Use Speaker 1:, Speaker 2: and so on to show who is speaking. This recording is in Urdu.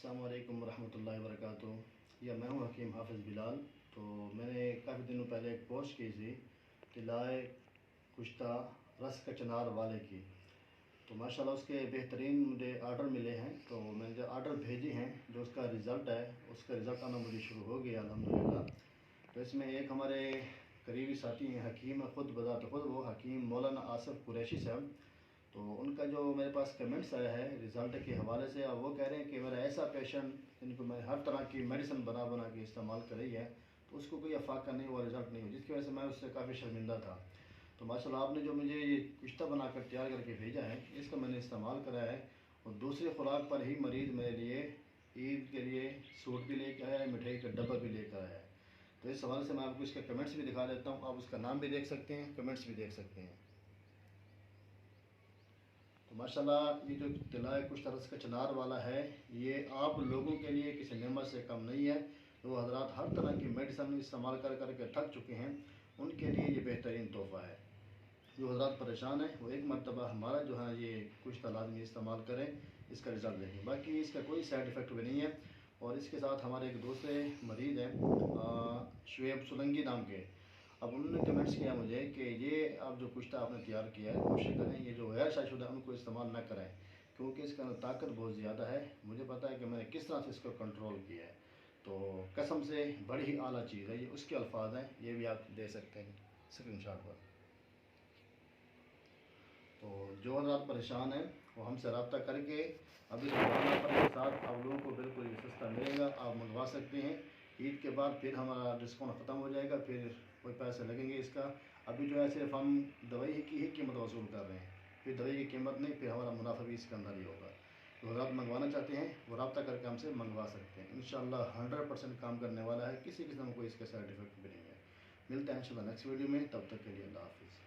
Speaker 1: السلام علیکم ورحمۃ اللہ وبرکاتہ۔ میں ہوں حکیم حافظ بلال۔ تو میں نے کافی دنوں پہلے ایک پوسٹ کی تھی طلائے کشتہ رس کا چنار والے کی، تو ماشاءاللہ اس کے بہترین مجھے آرڈر ملے ہیں۔ تو میں نے جو آرڈر بھیجے ہیں، جو اس کا رزلٹ ہے، اس کا رزلٹ آنا مجھے شروع ہو گیا الحمدللہ۔ تو اس میں ایک ہمارے قریبی ساتھی ہیں حکیم، خود بذات خود وہ حکیم مولانا آصف قریشی صاحب، تو ان کا جو میرے پاس کمنٹس آیا ہے رزلٹ کے حوالے سے، اب وہ کہہ رہے ہیں کہ میرا ایسا پیشنٹ جن کو میں ہر طرح کی میڈیسن بنا کے استعمال کری ہے، تو اس کو کوئی افاقہ نہیں ہوا، رزلٹ نہیں ہوا، جس کی وجہ سے میں اس سے کافی شرمندہ تھا۔ تو ماشاءاللہ آپ نے جو مجھے یہ کشتہ بنا کر تیار کر کے بھیجا ہے، اس کا میں نے استعمال کرا ہے، اور دوسری خوراک پر ہی مریض میرے لیے عید کے لیے سوٹ بھی لے کے آیا ہے، مٹھائی کا ڈبہ بھی لے کر آیا ہے۔ تو اس حوالے سے میں آپ کو اس کے کمنٹس بھی دکھا دیتا ہوں، آپ اس کا نام بھی دیکھ سکتے ہیں، کمنٹس بھی دیکھ سکتے ہیں۔ تو ماشاءاللہ یہ جو طلائے کشتہ رس کا چنار والا ہے، یہ آپ لوگوں کے لیے کسی نعمت سے کم نہیں ہے۔ جو حضرات ہر طرح کی میڈیسن استعمال کر کے تھک چکے ہیں، ان کے لیے یہ بہترین تحفہ ہے۔ جو حضرات پریشان ہیں وہ ایک مرتبہ ہمارا جو ہے یہ کشتہ لازمی استعمال کریں، اس کا رزلٹ دیکھیں۔ باقی اس کا کوئی سائیڈ ایفیکٹ بھی نہیں ہے۔ اور اس کے ساتھ ہمارے ایک دوسرے مریض ہیں شعیب سولنگی نام کے، اب انہوں نے کمنٹس کیا مجھے کہ یہ آپ جو کشتہ آپ نے تیار کیا ہے، کوشش کریں یہ جو غیر شائع شدہ ان کو استعمال نہ کریں، کیونکہ اس کے اندر طاقت بہت زیادہ ہے۔ مجھے پتا ہے کہ میں نے کس طرح سے اس کو کنٹرول کیا ہے، تو قسم سے بڑی ہی اعلیٰ چیز ہے۔ یہ اس کے الفاظ ہیں، یہ بھی آپ دے سکتے ہیں اسکرین شاٹ پر۔ تو جو حضرات پریشان ہیں وہ ہم سے رابطہ کر کے ابھی روزانہ پر کے ساتھ آپ لوگوں کو بالکل یہ سستا ملے گا، آپ منگوا سکتے ہیں۔ عید کے بعد پھر ہمارا ڈسکاؤنٹ ختم ہو جائے گا، پھر کوئی پیسے لگیں گے اس کا۔ ابھی جو ہے صرف ہم دوائی کی ہی قیمت وصول کر رہے ہیں، پھر دوائی کی قیمت نہیں، پھر ہمارا منافع بھی اس کے اندر ہی ہوگا۔ تو حضرات منگوانا چاہتے ہیں وہ رابطہ کر کے ہم سے منگوا سکتے ہیں، انشاءاللہ 100% کام کرنے والا ہے، کسی قسم کو اس کے سائیڈ ایفیکٹ بھی نہیں ہے۔ ملتے ہیں انشاءاللہ نیکسٹ ویڈیو میں، تب تک کے لیے اللہ حافظ۔